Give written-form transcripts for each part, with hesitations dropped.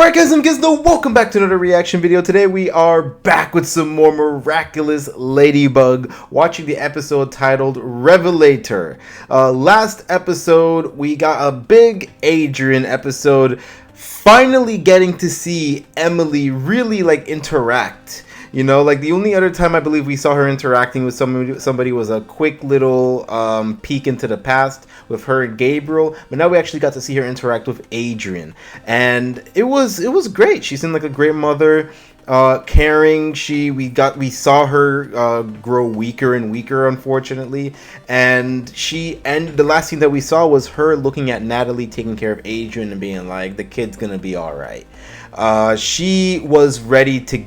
Alright guys, I'm Gizno, welcome back to another reaction video. Today we are back with some more Miraculous Ladybug, watching the episode titled Revelator. Last episode we got a big Adrian episode, finally getting to see Emily really interact. You know, the only other time I believe we saw her interacting with somebody was a quick little peek into the past with her and Gabriel, but now we actually got to see her interact with Adrian, and it was great. She seemed like a great mother, caring. We saw her grow weaker and weaker, unfortunately, and the last scene that we saw was her looking at Natalie taking care of Adrian and being like, the kid's gonna be all right. She was ready to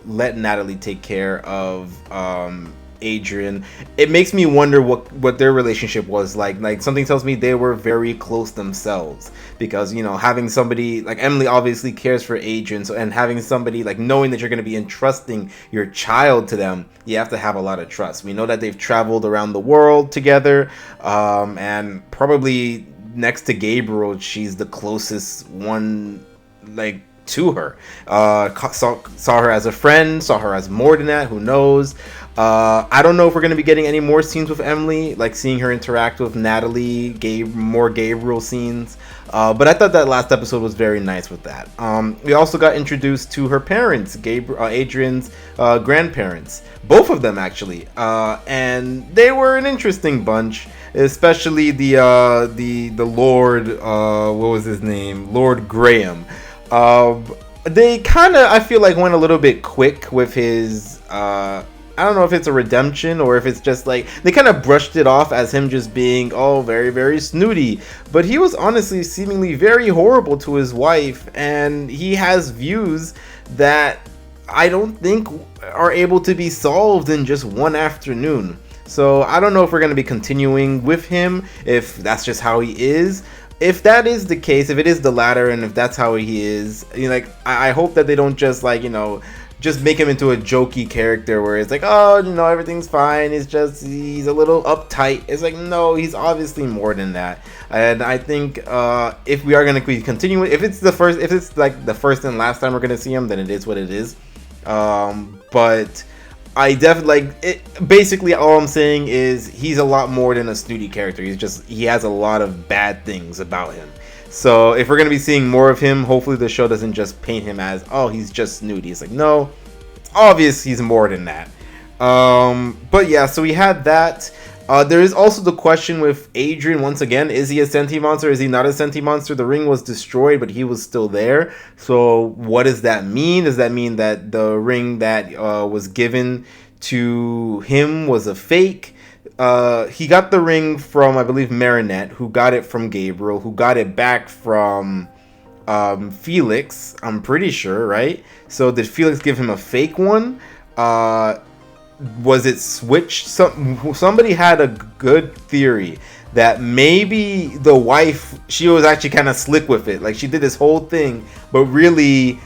let Natalie take care of Adrian. It makes me wonder what their relationship was like. Something tells me they were very close themselves, because having somebody like Emily obviously cares for Adrian, and having somebody knowing that you're going to be entrusting your child to them, you have to have a lot of trust. We know that they've traveled around the world together, and probably next to Gabriel, she's the closest one to her. Saw her as a friend, saw her as more than that, who knows. I don't know if we're going to be getting any more scenes with Emily, seeing her interact with Natalie, more Gabriel scenes, but I thought that last episode was very nice with that. We also got introduced to her parents, Adrian's grandparents, both of them actually, and they were an interesting bunch, especially the Lord, what was his name, Lord Graham. They kind of, I feel went a little bit quick with his, I don't know if it's a redemption or if it's just they kind of brushed it off as him just being, oh, very, very snooty. But he was honestly seemingly very horrible to his wife, and he has views that I don't think are able to be solved in just one afternoon. So I don't know if we're going to be continuing with him, if that's just how he is. If that is the case, if it is the latter, and if that's how he is, I hope that they don't just just make him into a jokey character where it's oh, everything's fine, he's a little uptight. It's no, he's obviously more than that. And I think if we are going to be continuing, if it's the first and last time we're going to see him, then it is what it is. But I definitely basically all I'm saying is he's a lot more than a snooty character. He has a lot of bad things about him. So if we're going to be seeing more of him, hopefully the show doesn't just paint him as, oh, he's just snooty. It's no, it's obvious he's more than that. But yeah, so we had that. There is also the question with Adrian once again. Is he a sentient monster? Is he not a sentient monster? The ring was destroyed, but he was still there. So what does that mean? Does that mean that the ring that was given to him was a fake? He got the ring from, I believe, Marinette, who got it from Gabriel, who got it back from Felix, I'm pretty sure, right? So did Felix give him a fake one? Was it switched? Somebody had a good theory that maybe the wife, she was actually kind of slick with it. She did this whole thing, but really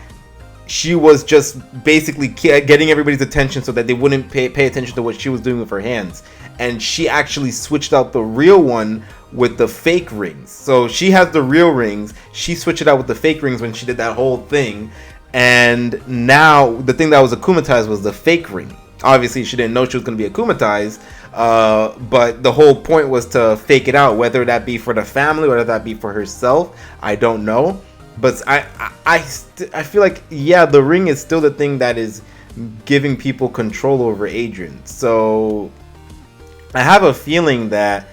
she was just basically getting everybody's attention so that they wouldn't pay attention to what she was doing with her hands. And she actually switched out the real one with the fake rings. So she has the real rings. She switched it out with the fake rings when she did that whole thing. And now the thing that was akumatized was the fake ring. Obviously, she didn't know she was going to be akumatized, but the whole point was to fake it out, whether that be for the family, whether that be for herself, I don't know. But I feel yeah, the ring is still the thing that is giving people control over Adrian. So I have a feeling that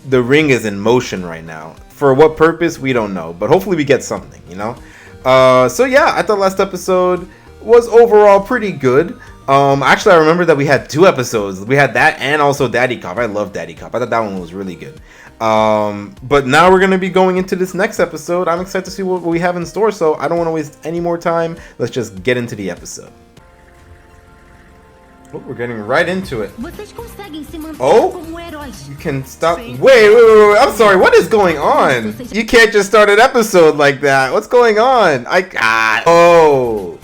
the ring is in motion right now. For what purpose, we don't know, but hopefully we get something, So yeah, I thought last episode was overall pretty good. Actually, I remember that we had 2 episodes. We had that and also Daddy Cop. I love Daddy Cop. I thought that one was really good. But now we're going to be going into this next episode. I'm excited to see what we have in store, so I don't want to waste any more time. Let's just get into the episode. Oh, we're getting right into it. Oh, you can stop. Wait. I'm sorry. What is going on? You can't just start an episode like that. What's going on? Oh.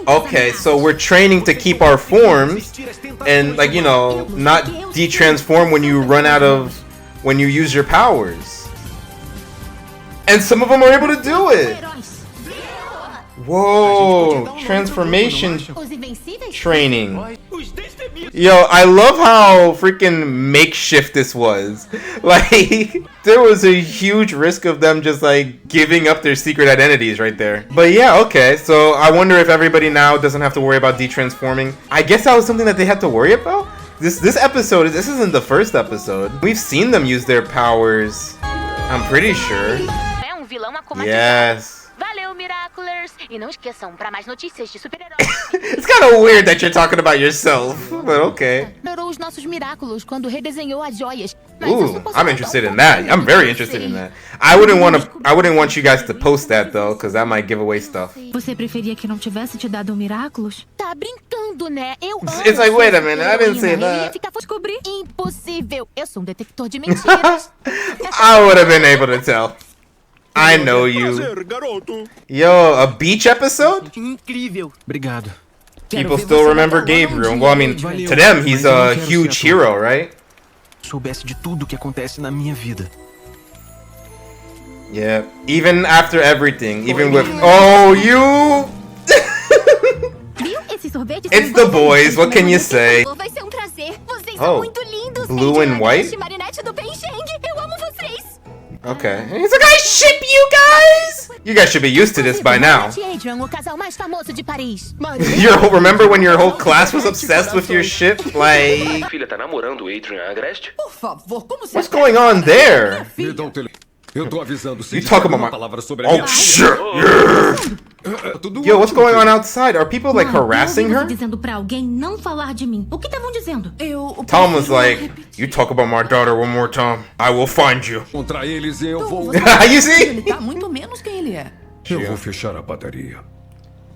Okay, so we're training to keep our forms and not de-transform when you use your powers. And some of them are able to do it. Whoa, transformation training. Yo, I love how freaking makeshift this was. Like, there was a huge risk of them just like giving up their secret identities right there. But yeah, okay, so I wonder if everybody now doesn't have to worry about detransforming. I guess that was something that they had to worry about? This episode, this isn't the first episode. We've seen them use their powers, I'm pretty sure. Yes. Valeu, Miraculous! E não esqueçam, para mais notícias de super-heróis. It's kind of weird that you're talking about yourself, but okay. Melhorou os nossos Miraculous quando redesenhou as joias. Ooh, I'm interested in that. I'm very interested in that. I wouldn't want you guys to post that though, because that might give away stuff. Você preferia que não tivesse te dado o Miraculous? Tá brincando, né? Eu amo. It's like, wait a minute, I didn't say that. Descobrir? Impossível. Eu sou detector de mentiras. I would have been able to tell. I know you. Yo, a beach episode? Incrível. Obrigado. People still remember Gabriel. Well, I mean, to them, he's a huge hero, right? Soubesse de tudo que acontece na minha vida. Yeah, even after everything, even with... Oh, you... It's the boys, what can you say? Oh, blue and white? Okay. He's like, I ship you guys! You guys should be used to this by now. Remember when your whole class was obsessed with your ship? Like... What's going on there? You talk about my... Oh, shit! Yo, what's going on outside? Are people, like, harassing her? Tom was like, you talk about my daughter one more time, I will find you. You see?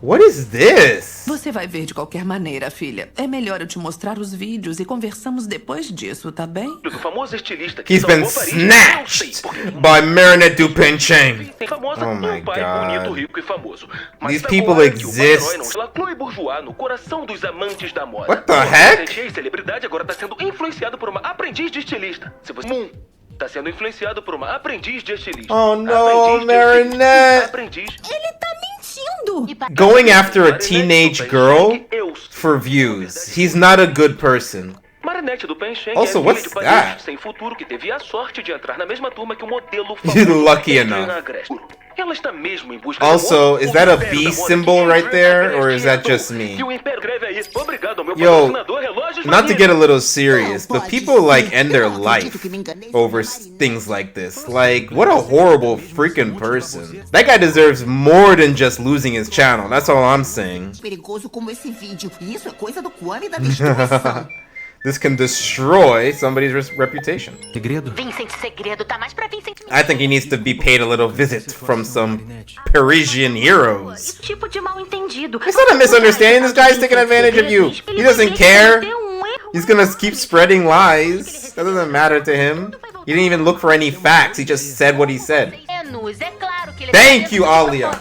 What is this? Você vai ver de qualquer maneira, filha. É melhor eu te mostrar os vídeos e conversamos depois disso, tá bem? He's been snatched by Marinette Dupain-Cheng. Oh my god. These people exist. What the heck? Tá sendo influenciado por uma aprendiz de estilista. Oh no, Marinette! Ele tá mentindo! Going after a teenage girl for views. He's not a good person. Also, what's that? Sem futuro que teve a sorte de entrar na mesma turma que o modelo lucky enough. Also, is that a B symbol right there, or is that just me? Yo, not to get a little serious, but people like end their life over things like this. Like, what a horrible freaking person. That guy deserves more than just losing his channel, that's all I'm saying. This can destroy somebody's reputation. I think he needs to be paid a little visit from some Parisian heroes. It's not a misunderstanding. This guy's taking advantage of you. He doesn't care. He's gonna keep spreading lies. That doesn't matter to him. He didn't even look for any facts. He just said what he said. Thank you, Alia.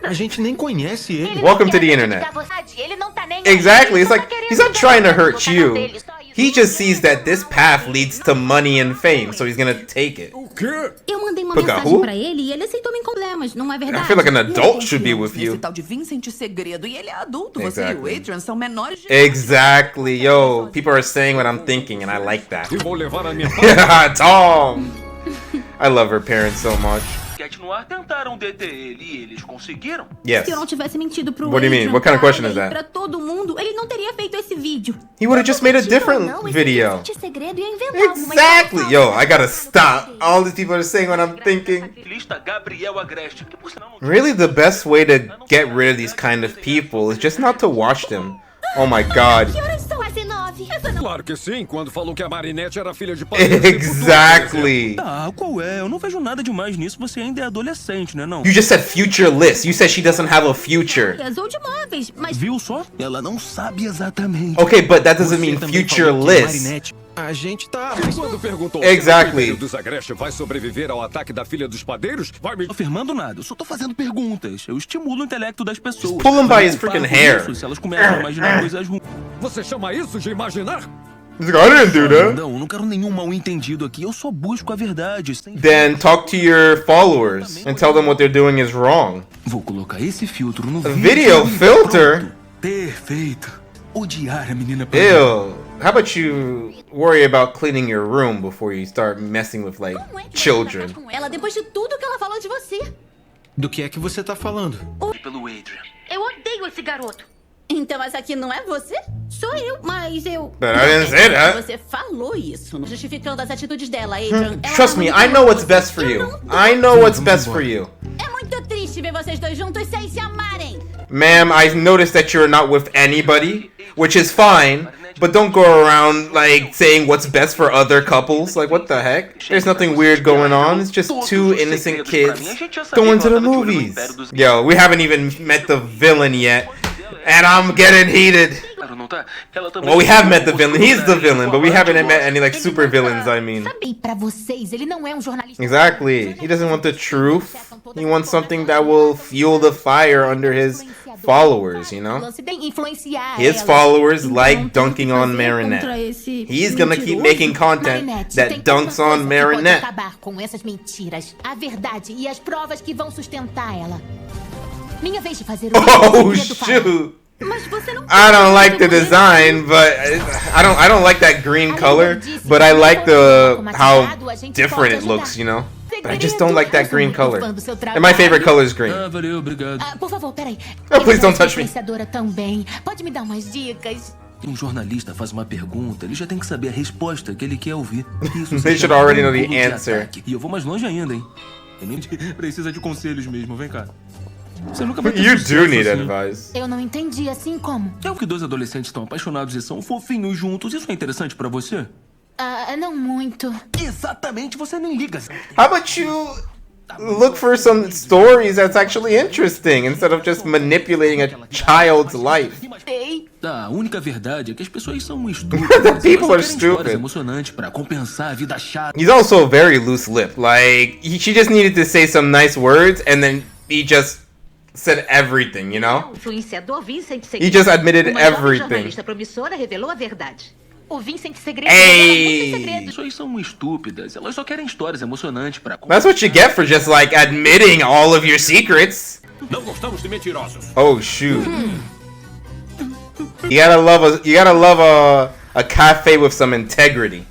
A gente nem conhece ele. Welcome to the internet. Exactly. It's like he's not trying to hurt you. He just sees that this path leads to money and fame, so he's gonna take it. Eu mandei uma mensagem pra ele e ele aceitou me encontrar, mas não é verdade. I feel like an adult should be with you. Tal de Vincent segredo e ele é adulto. Você e o Adrian são menores de... Exactly. Yo, people are saying what I'm thinking, and I like that. Tom. I love her parents so much. Tentaram deter ele e eles conseguiram? Yes. Se eu não tivesse mentido pro What do you mean? What kind of question is that? Pra todo mundo, ele não teria feito esse vídeo. He would have just made a different video. Exactly. Yo, I gotta stop. All these people are saying what I'm thinking. Really, the best way to get rid of these kind of people is just not to watch them. Oh my god. Claro que sim, quando falou que a Marinette era filha de Exactly. Ah, qual é? Eu não vejo nada demais nisso, você ainda é adolescente, né não? You just said futureless. You said she doesn't have a future. Ou de móveis, mas... Viu só? Ela não sabe exatamente. Okay, but that doesn't mean futureless. A gente tá... Quando perguntou Exactly. se o dos Agreste vai sobreviver ao ataque da filha dos padeiros, vai me... Não tô afirmando nada, eu só tô fazendo perguntas. Eu estimulo o intelecto das pessoas. Just pull him by his freaking hair. Se elas começam a imaginar coisas ruins. Você chama isso de imaginar? He's like, I didn't do that. Não quero nenhum mal entendido aqui. Eu só busco a verdade. Then talk to your followers and tell them what they're doing is wrong. Vou colocar esse filtro no Video filter? Pronto. Perfeito. Odiar a menina. Ew. How about you worry about cleaning your room before you start messing with, like, children? Com ela depois de tudo que ela falou de você. Do que é que você tá falando? Pelo Adrian. Eu odeio esse garoto. Então essa aqui não é você? Sou eu, mas eu... But I didn't say that. Você falou isso, justificando as atitudes dela, Adrian. Ela Trust me, I know what's best for you. I know what's best for you. É muito triste ver vocês dois juntos sem se amarem. Ma'am, I noticed that you're not with anybody, which is fine, but don't go around, like, saying what's best for other couples. Like, what the heck? There's nothing weird going on. It's just two innocent kids going to the movies. Yo, we haven't even met the villain yet, and I'm getting heated. Well, we have met the villain. He's the villain, but we haven't met any, like, super villains, I mean. E pra vocês, ele não é jornalista. Exactly. He doesn't want the truth. He wants something that will fuel the fire under his followers, you know? His followers like dunking on Marinette. He's gonna keep making content that dunks on Marinette. Acabar com essas mentiras, a verdade e as provas que vão sustentar ela. Minha vez de fazer o Oh shoot! I don't like the design, but I don't like that green color, but I like how different it looks, you know? But I just don't like that green color. And my favorite color is green. Valeu, obrigado. Por favor, peraí. Oh, please don't touch me. Também. Pode me dar umas dicas? Um jornalista faz uma pergunta, ele já tem que saber a resposta que ele quer ouvir. Isso They should already know the answer. E eu vou mais longe ainda, hein? Precisa de conselhos mesmo, vem cá. Você nunca vai ter You sucesso do need assim. advice. Eu não entendi, assim como? É o que dois adolescentes estão apaixonados e são fofinhos juntos. Isso é interessante pra você? Não muito. Exatamente, você nem liga. How about you look for some stories that's actually interesting instead of just manipulating a child's life? A única verdade é que as pessoas são estúpidas. The people are Elas só querem histórias stupid. emocionantes pra compensar a vida chata. He's also very loose-lipped. Like, she just needed to say some nice words and then he just said everything, you know? Influenciador Vincent He just admitted everything. promissora revelou a verdade. O Vincent Hey! As pessoas são estúpidas. Elas só querem histórias emocionantes pra That's what you get for just, like, admitting all of your secrets. Não gostamos de mentirosos. Oh, shoot. You gotta love a cafe with some integrity.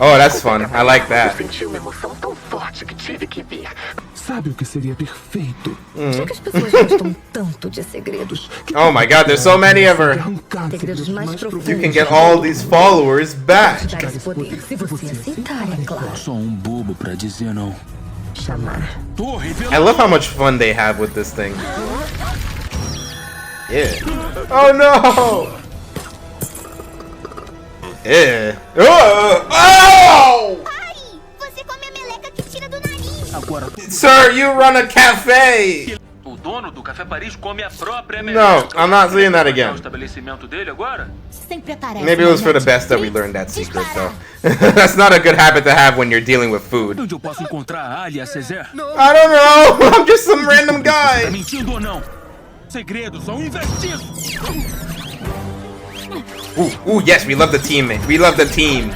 Oh, that's fun. I like that. Senti uma emoção tão forte que tive que vir. Sabe o que seria perfeito? Por que as pessoas gostam tanto de segredos? Oh my god, there's so many of her. Arrancar Segredos mais profundos. You can get all these followers back. Dar esse poder, se você aceitar, é claro. Só um bobo pra dizer não. Chamar. I love how much fun they have with this thing. Yeah. Oh no! Yeah. Oh! Você come a meleca que tira do nariz. Agora, Sir, you run a cafe! O dono do Café Paris come a própria No, meleca. I'm not saying that O again. estabelecimento dele agora? Sempre aparece. Maybe it was for the best that we learned that secret, though. That's not a good habit to have when you're dealing with food. onde eu posso encontrar a Ali e a César? I don't know! I'm just some random Tá guy! mentindo ou não? Segredos são investidos. Ooh, yes, we love the team, man. We love the team.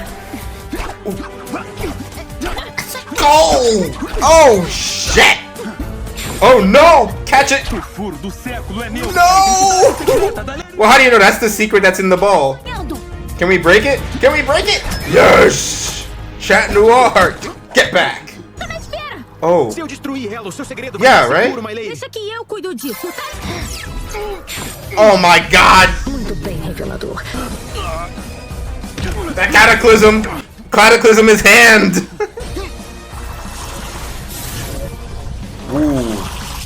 Go! Oh, shit! Oh, no! Catch it! O furo do século é meu. No! Well, how do you know that's the secret that's in the ball? Can we break it? Can we break it? Yes! Chat Noir! Get back! Oh. Se eu destruir ela, o seu segredo Yeah, vai ser right? seguro, my lady. Deixa que eu cuido disso, tá? Oh my god! Muito bem, revelador. That Cataclysm! Cataclysm is hand!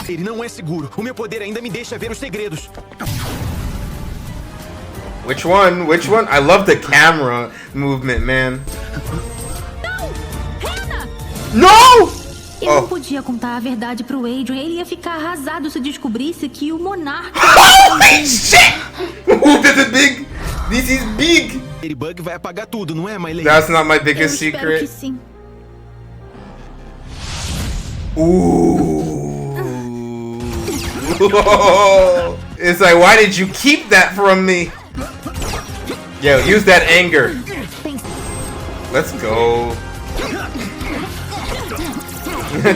Ele não é seguro. O meu poder ainda me deixa ver os segredos. Which one? Which one? I love the camera movement, man. No! Eu não Oh. podia contar a verdade pro Adrian. Ele ia ficar arrasado se descobrisse que o monarca... Holy shit! Ooh, this is big! This is big! Ladybug vai apagar tudo, não é, my lady? That's not my Eu biggest espero que secret. sim. Ooh. It's like, why did you keep that from me? Yeah, use that anger. Let's go.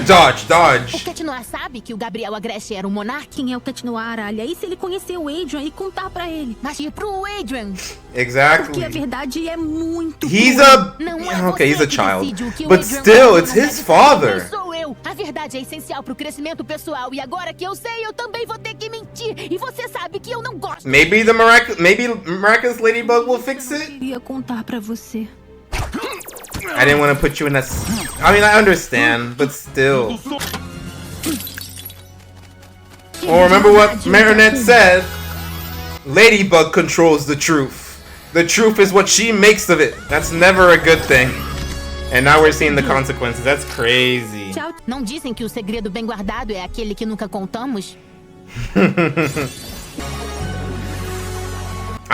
Dodge, O dodge. Cat Noir sabe que o Gabriel Agreste era um monarca? Quem é o Cat Noir, Alia? E se ele conhecer o Adrian e contar pra ele? Mas ir pro Adrian. Porque a Exactly. verdade é muito He's cruel. a... Não é Okay, he's a você que child. decide o que o But Adrian still, faz, it's na his verdade, father. não sou eu. A verdade é essencial pro crescimento pessoal. E agora que eu sei, eu também vou ter que mentir. E você sabe que eu não gosto. Maybe Miraculous Ladybug will fix Eu it? queria contar pra você. I didn't want to put you in that... I mean, I understand, but still. Well, remember what Marinette said? Ladybug controls the truth. The truth is what she makes of it. That's never a good thing. And now we're seeing the consequences. That's crazy. Tchau. Não dizem que o segredo bem guardado é aquele que nunca contamos?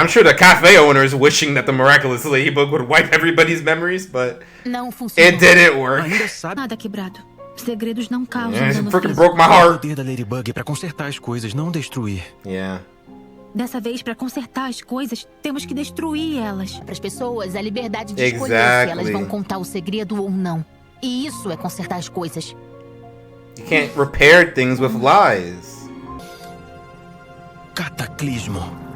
I'm sure the cafe owner is wishing that the Miraculous Ladybug would wipe everybody's memories, but Não funcionou. it didn't work. Ainda sabe Nada quebrado. Segredos não causam Yeah, it dano freaking físico. broke my o heart. poder da Ladybug pra consertar as coisas, não destruir. Yeah. Dessa vez, pra consertar as coisas, temos que destruir elas. Para as pessoas, a liberdade de escolher se Exactly. elas vão contar o segredo ou não. E isso é consertar as coisas. You can't repair things with lies. Cataclismo.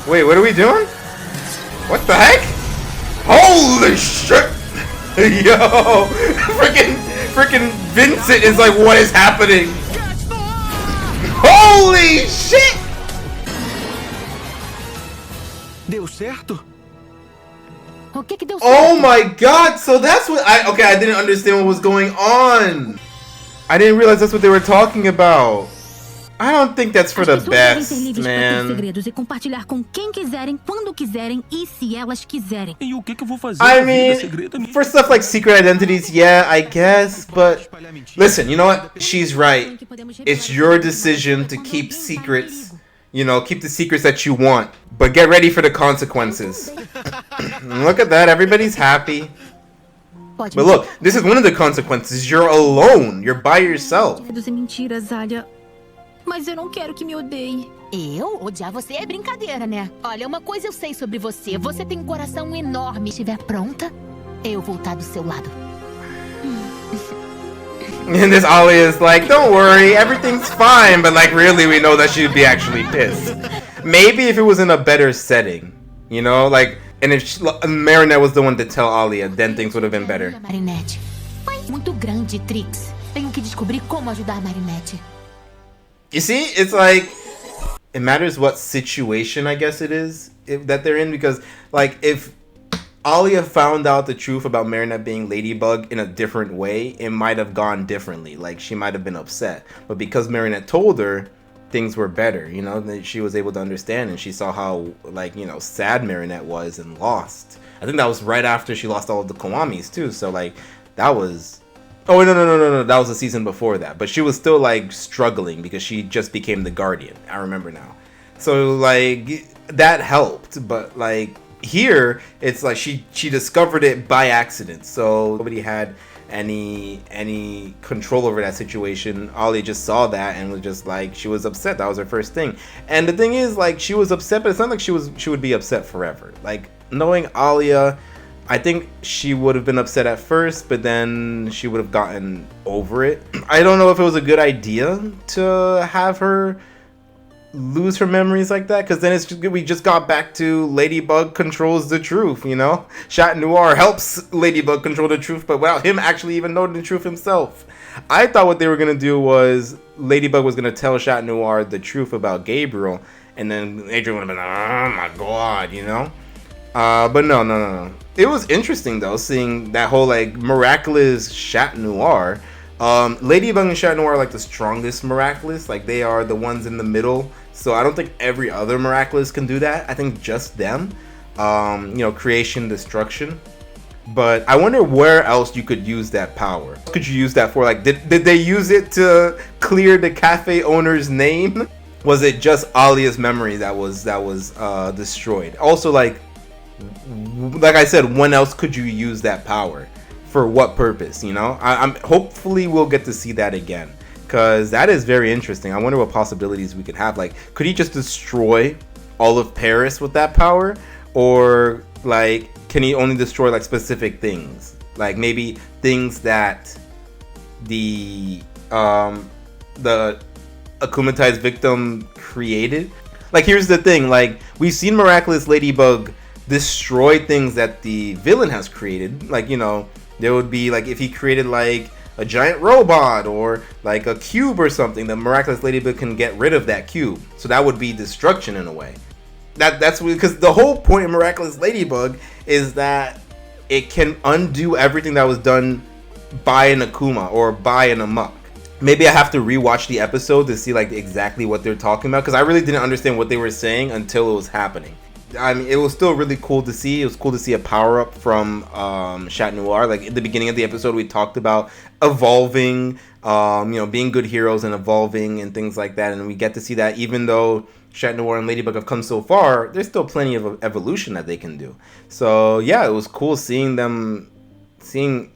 Wait, what are we doing? What the heck? Holy shit! Yo! Freaking Vincent is like, what is happening? Holy shit! Deu certo? O que deu certo? Oh my god, so that's what I didn't understand what was going on. I didn't realize that's what they were talking about. I don't think that's for As the pessoas devem ser best, livres pra ter man. segredos e compartilhar com quem quiserem, quando quiserem e se elas quiserem. E o que eu vou fazer? I com a vida mean, secreta minha? for stuff like secret identities, yeah, I guess, but listen, you know what? She's right. It's your decision to keep secrets. You know, keep the secrets that you want, but get ready for the consequences. Look at that, everybody's happy. Pode But look, this is one of the consequences. You're alone. You're by yourself. Segredos e mentiras, Alia. Mas eu não quero que me odeie. Eu? Odiar você é brincadeira, né? Olha, uma coisa eu sei sobre você. Você tem um coração enorme. Se estiver pronta, eu vou estar do seu lado. And this Ollie is like, don't worry, everything's fine. But like, really, we know that she'd be actually pissed. Maybe if it was in a better setting, you know, like, and if Marinette was the one to tell Alia, then things would have been better. Marinette. Muito grande, Trix. Tenho que descobrir como ajudar a Marinette. You see, it's like, it matters what situation, I guess it is, that they're in, because, like, if Alia found out the truth about Marinette being Ladybug in a different way, it might have gone differently. Like, she might have been upset. But because Marinette told her, things were better, you know, that she was able to understand, and she saw how, like, you know, sad Marinette was and lost. I think that was right after she lost all of the Kiwamis, too, so, like, that was... Oh, no, that was the season before that. But she was still, like, struggling because she just became the Guardian. I remember now. So, like, that helped. But, like, here, it's like she discovered it by accident. So, nobody had any control over that situation. Ollie just saw that and was just, like, she was upset. That was her first thing. And the thing is, like, she was upset, but it's not like she would be upset forever. Like, knowing Alia... I think she would have been upset at first, but then she would have gotten over it. I don't know if it was a good idea to have her lose her memories like that, because then we just got back to Ladybug controls the truth, you know? Chat Noir helps Ladybug control the truth, but without him actually even knowing the truth himself. I thought what they were going to do was Ladybug was going to tell Chat Noir the truth about Gabriel, and then Adrian would have been like, oh my god, you know? But no. It was interesting though, seeing that whole like Miraculous Chat Noir. Ladybug and Chat Noir are like the strongest Miraculous, like they are the ones in the middle. So I don't think every other Miraculous can do that. I think just them. You know, creation, destruction. But I wonder where else you could use that power. What could you use that for? Like, did they use it to clear the cafe owner's name? Was it just Alia's memory that was destroyed? Also, like I said, when else could you use that power? For what purpose? You know, I'm hopefully we'll get to see that again, because that is very interesting. I wonder what possibilities we could have. Like, could he just destroy all of Paris with that power, or like can he only destroy like specific things, like maybe things that the akumatized victim created? Like, here's the thing, like, we've seen Miraculous Ladybug destroy things that the villain has created. Like, you know, there would be like if he created like a giant robot or like a cube or something, the Miraculous Ladybug can get rid of that cube, so that would be destruction in a way. That's because the whole point of Miraculous Ladybug is that it can undo everything that was done by an Akuma or by an Amok. Maybe I have to rewatch the episode to see like exactly what they're talking about, because I really didn't understand what they were saying until it was happening. I mean, it was still really cool to see. It was cool to see a power up from Chat Noir. Like at the beginning of the episode, we talked about evolving, you know, being good heroes and evolving and things like that. And we get to see that even though Chat Noir and Ladybug have come so far, there's still plenty of evolution that they can do. So yeah, it was cool seeing them, seeing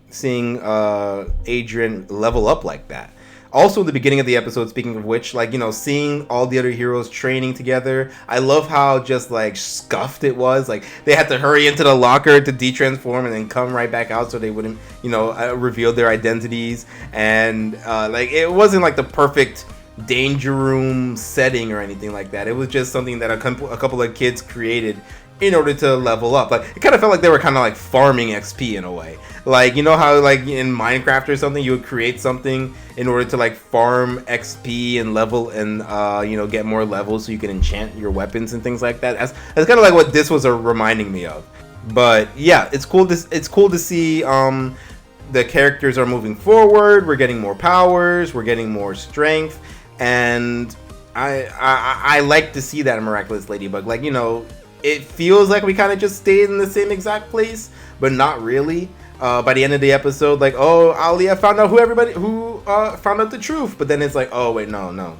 Adrian level up like that. Also, the beginning of the episode, speaking of which, like, you know, seeing all the other heroes training together, I love how just, like, scuffed it was. Like, they had to hurry into the locker to de-transform and then come right back out so they wouldn't, you know, reveal their identities. And, like, it wasn't, like, the perfect danger room setting or anything like that. It was just something that a couple of kids created in order to level up. Like, it kind of felt like they were kind of like farming XP in a way. Like, you know how like in Minecraft or something you would create something in order to like farm XP and level and you know, get more levels so you can enchant your weapons and things like that. That's kind of like what this was reminding me of. But yeah, it's cool to see the characters are moving forward. We're getting more powers, we're getting more strength, and I like to see that in Miraculous Ladybug. Like, you know, it feels like we kind of just stayed in the same exact place, but not really. By the end of the episode, like, oh, Alia found out who found out the truth, but then it's like, oh wait, no,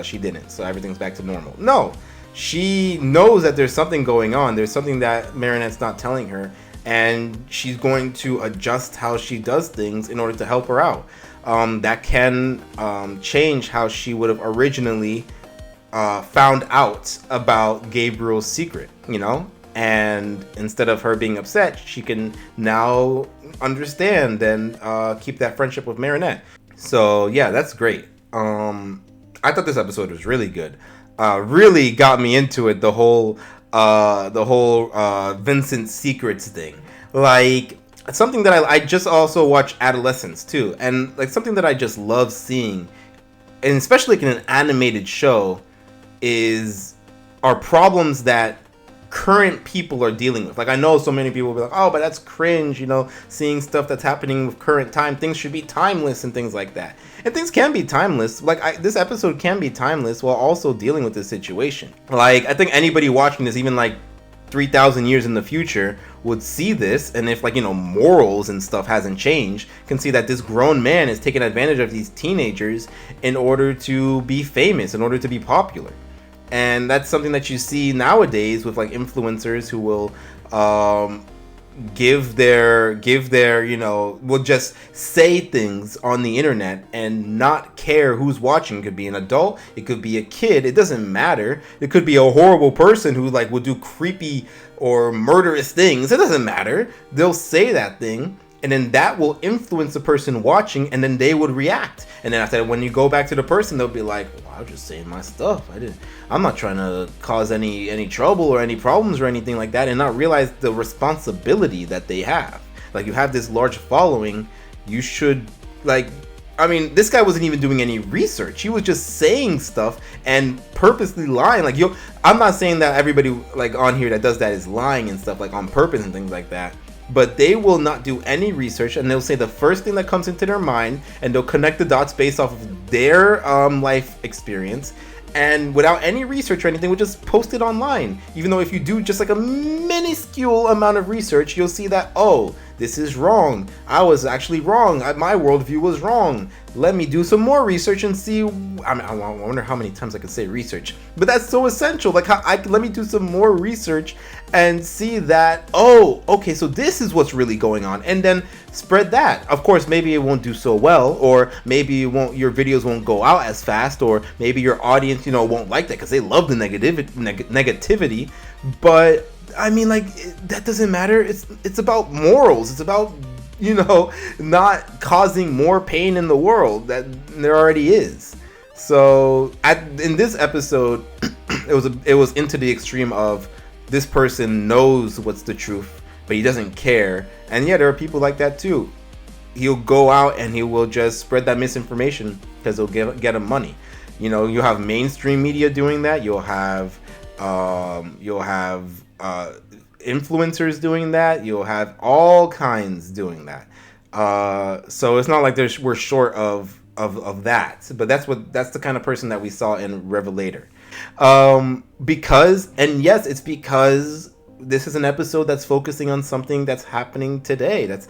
she didn't, so everything's back to normal. No, she knows that there's something going on. There's something that Marinette's not telling her, and she's going to adjust how she does things in order to help her out. That can change how she would have originally found out about Gabriel's secret, you know? And instead of her being upset, she can now understand and keep that friendship with Marinette. So yeah, that's great. I thought this episode was really good. Really got me into it, the whole Vincent Secrets thing. Like, something that I just also watched Adolescence too, and like something that I just love seeing, and especially like in an animated show, are problems that current people are dealing with. Like, I know so many people will be like, oh, but that's cringe, you know, seeing stuff that's happening with current time. Things should be timeless and things like that. And things can be timeless. Like, this episode can be timeless while also dealing with this situation. Like, I think anybody watching this, even like 3,000 years in the future, would see this, and if, like, you know, morals and stuff hasn't changed, can see that this grown man is taking advantage of these teenagers in order to be famous, in order to be popular. And that's something that you see nowadays with like influencers who will give their, you know, will just say things on the internet and not care who's watching. It could be an adult, it could be a kid, it doesn't matter. It could be a horrible person who like will do creepy or murderous things. It doesn't matter. They'll say that thing, and then that will influence the person watching, and then they would react. And then after that, when you go back to the person, they'll be like, well, I was just saying my stuff. I'm not trying to cause any trouble or any problems or anything like that, and not realize the responsibility that they have. Like, you have this large following, you should, like, I mean, this guy wasn't even doing any research. He was just saying stuff and purposely lying. Like, I'm not saying that everybody like on here that does that is lying and stuff, like on purpose and things like that. But they will not do any research, and they'll say the first thing that comes into their mind, and they'll connect the dots based off of their life experience, and without any research or anything, we'll just post it online. Even though if you do just like a minuscule amount of research, you'll see that, oh, this is wrong. I was actually wrong. My worldview was wrong. Let me do some more research and see. I wonder how many times I could say research, but that's so essential. Like, let me do some more research and see that, oh, okay, so this is what's really going on, and then spread that. Of course, maybe it won't do so well, or maybe your videos won't go out as fast, or maybe your audience, won't like that because they love the negativity. But I mean, like, that doesn't matter. It's about morals. It's about, not causing more pain in the world that there already is. So in this episode, it was into the extreme of this person knows what's the truth, but he doesn't care. And yeah, there are people like that too. He'll go out and he will just spread that misinformation because he'll get him money. You have mainstream media doing that. You'll have influencers doing that. You'll have all kinds doing that. So it's not like we're short of that. But that's the kind of person that we saw in Revelator. Because it's this is an episode that's focusing on something that's happening today. That's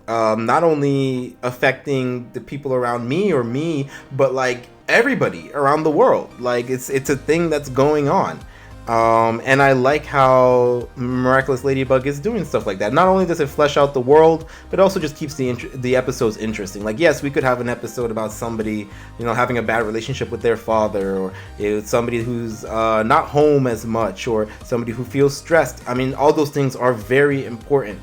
not only affecting the people around me, but like everybody around the world. Like it's a thing that's going on. And I like how Miraculous Ladybug is doing stuff like that. Not only does it flesh out the world, but also just keeps the episodes interesting. Like, yes, we could have an episode about somebody, having a bad relationship with their father, or somebody who's not home as much, or somebody who feels stressed. I mean, all those things are very important.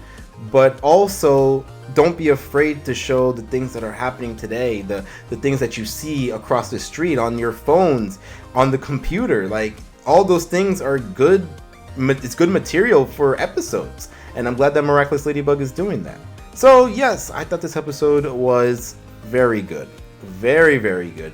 But also, don't be afraid to show the things that are happening today, the things that you see across the street, on your phones, on the computer. Like, all those things are good. It's good material for episodes, and I'm glad that Miraculous Ladybug is doing that. So yes, I thought this episode was very good, very, very good.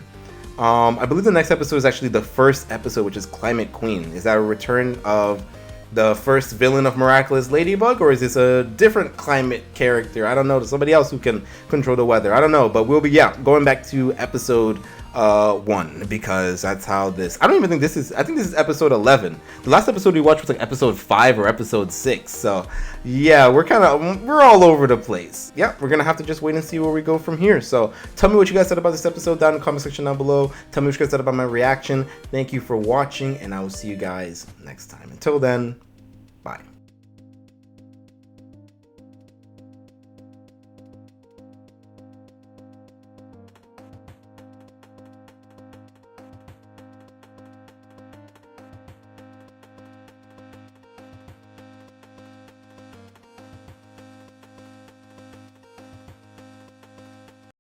I believe the next episode is actually the first episode, which is Climate Queen. Is that a return of the first villain of Miraculous Ladybug, or is this a different climate character? I don't know. Somebody else who can control the weather. I don't know, but we'll be going back to episode 1, because that's how this. I don't even think this is. I think this is episode 11. The last episode we watched was like episode 5 or episode 6. So yeah, we're all over the place. Yeah, we're gonna have to just wait and see where we go from here. So tell me what you guys said about this episode down in the comment section down below. Tell me what you guys said about my reaction. Thank you for watching, and I will see you guys next time. Until then, bye.